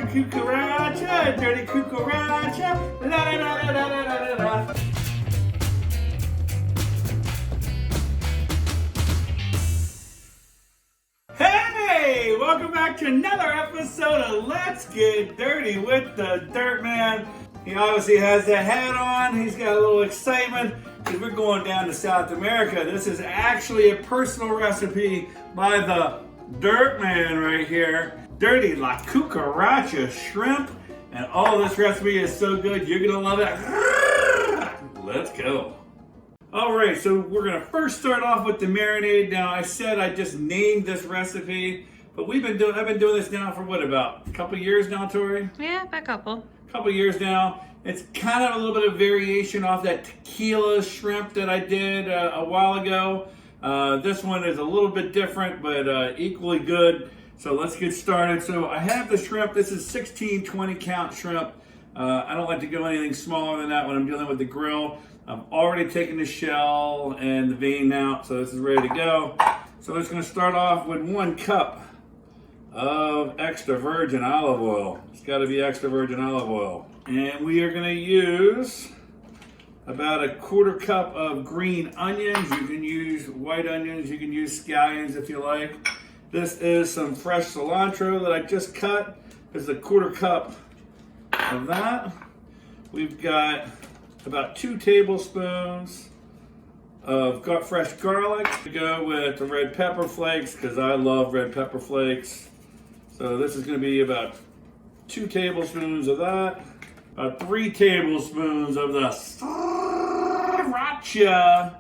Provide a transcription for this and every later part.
Cucaracha, dirty Cucaracha, la la la la la la la la. Hey, welcome back to another episode of Let's Get Dirty with the Dirt Man. He obviously has the hat on. He's got a little excitement because we're going down to South America. This is actually a personal recipe by the Dirt Man right here. Dirty La Cucaracha shrimp. And oh, this recipe is so good. You're going to love it. Let's go. All right, so we're going to first start off with the marinade. Now, I said I just named this recipe, but I've been doing this now for what, about a couple years now, Tori? Yeah, about a couple. Couple years now. It's kind of a little bit of variation off that tequila shrimp that I did a while ago. This one is a little bit different, but equally good. So let's get started. So I have the shrimp. This is 16, 20 count shrimp. I don't like to go anything smaller than that when I'm dealing with the grill. I've already taken the shell and the vein out, so this is ready to go. So it's going to start off with 1 cup of extra virgin olive oil. It's got to be extra virgin olive oil. And we are going to use about a 1/4 cup of green onions. You can use white onions, you can use scallions if you like. This is some fresh cilantro that I just cut. This is a 1/4 cup of that. We've got about 2 tablespoons of fresh garlic to go with the red pepper flakes because I love red pepper flakes. So this is going to be about 2 tablespoons of that. About 3 tablespoons of the Sriracha.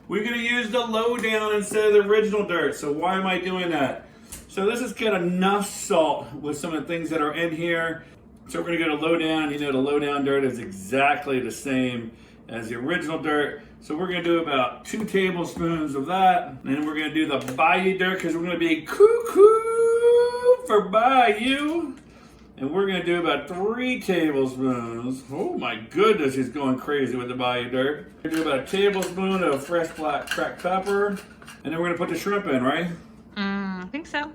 We're going to use the lowdown instead of the original dirt. So why am I doing that? So this has got enough salt with some of the things that are in here. So we're going to go to lowdown. You know, the lowdown dirt is exactly the same as the original dirt. So we're going to do about 2 tablespoons of that. And then we're going to do the Bayou dirt because we're going to be cuckoo for Bayou. And we're going to do about 3 tablespoons. Oh my goodness, he's going crazy with the Bayou dirt. We're going to do about a tablespoon of fresh black cracked pepper. And then we're going to put the shrimp in, right? I think so.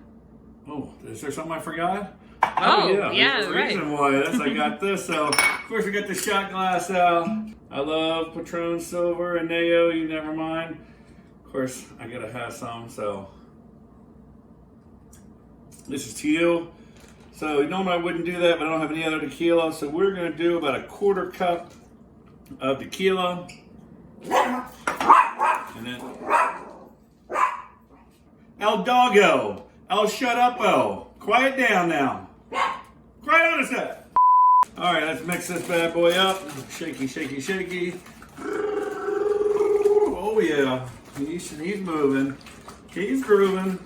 Oh, is there something I forgot? Oh, yeah, right. The reason why I got this. So, of course, we got the shot glass out. I love Patron Silver and Neo, you never mind. Of course, I gotta have some, so. This is to you. So, normally I wouldn't do that, but I don't have any other tequila. So, we're gonna do about a 1/4 cup of tequila. And then. El Doggo. El Shut Up-O. Quiet down now. Quiet on a sec. All right, let's mix this bad boy up. Shaky, shaky, shaky. Oh yeah, he's moving. He's grooving.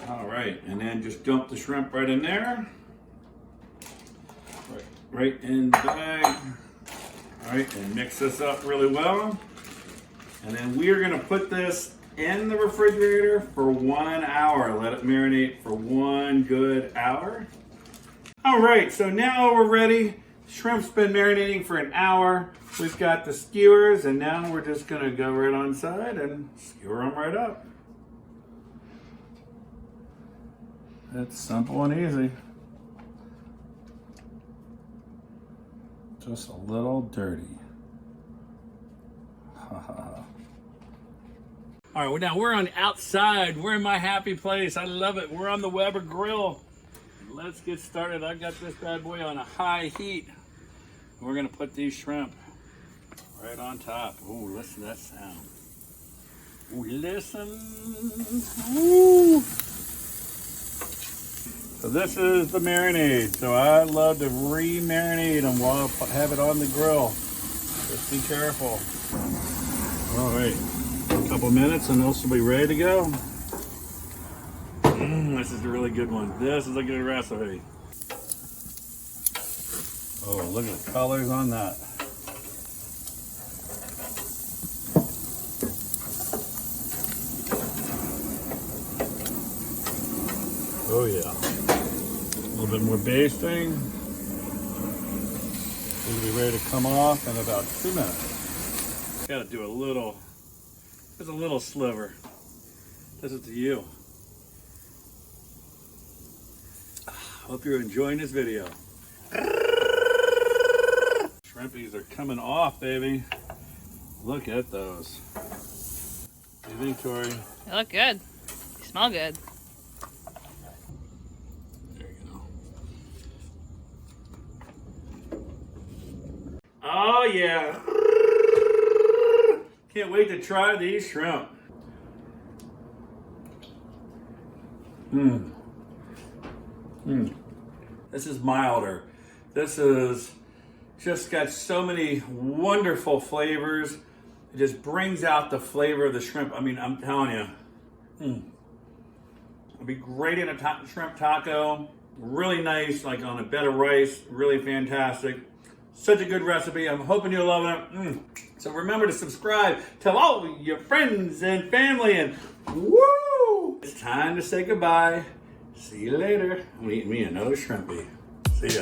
All right, and then just dump the shrimp right in there. Right in the bag. All right, and mix this up really well. And then we are gonna put this in the refrigerator for 1 hour. Let it marinate for 1 good hour. All right, so now we're ready. Shrimp's been marinating for an hour. We've got the skewers, and now we're just gonna go right on side and skewer them right up. It's simple and easy. Just a little dirty. Ha ha ha. All right, well, now we're on outside. We're in my happy place. I love it. We're on the Weber grill. Let's get started. I got this bad boy on a high heat. We're gonna put these shrimp right on top. Oh, listen to that sound. Oh, listen. Ooh. So this is the marinade. So I love to re-marinate them while I have it on the grill. Just be careful. All right. A couple minutes and this will be ready to go. This is a really good one. This is a good recipe. Oh, look at the colors on that. Oh yeah. A little bit more basting. It'll be ready to come off in about 2 minutes. Gotta do a little. There's a little sliver. This is to you. Hope you're enjoying this video. Shrimpies are coming off, baby. Look at those. Inventory. They look good. They smell good. There you go. Oh yeah. Can't wait to try these shrimp. This is milder. This is just got so many wonderful flavors. It just brings out the flavor of the shrimp. I mean, I'm telling you. It'd be great in a shrimp taco. Really nice, like on a bed of rice. Really fantastic. Such a good recipe. I'm hoping you're loving it. So remember to subscribe. Tell all your friends and family. And woo! It's time to say goodbye. See you later. I'm eating me another shrimpy. See ya.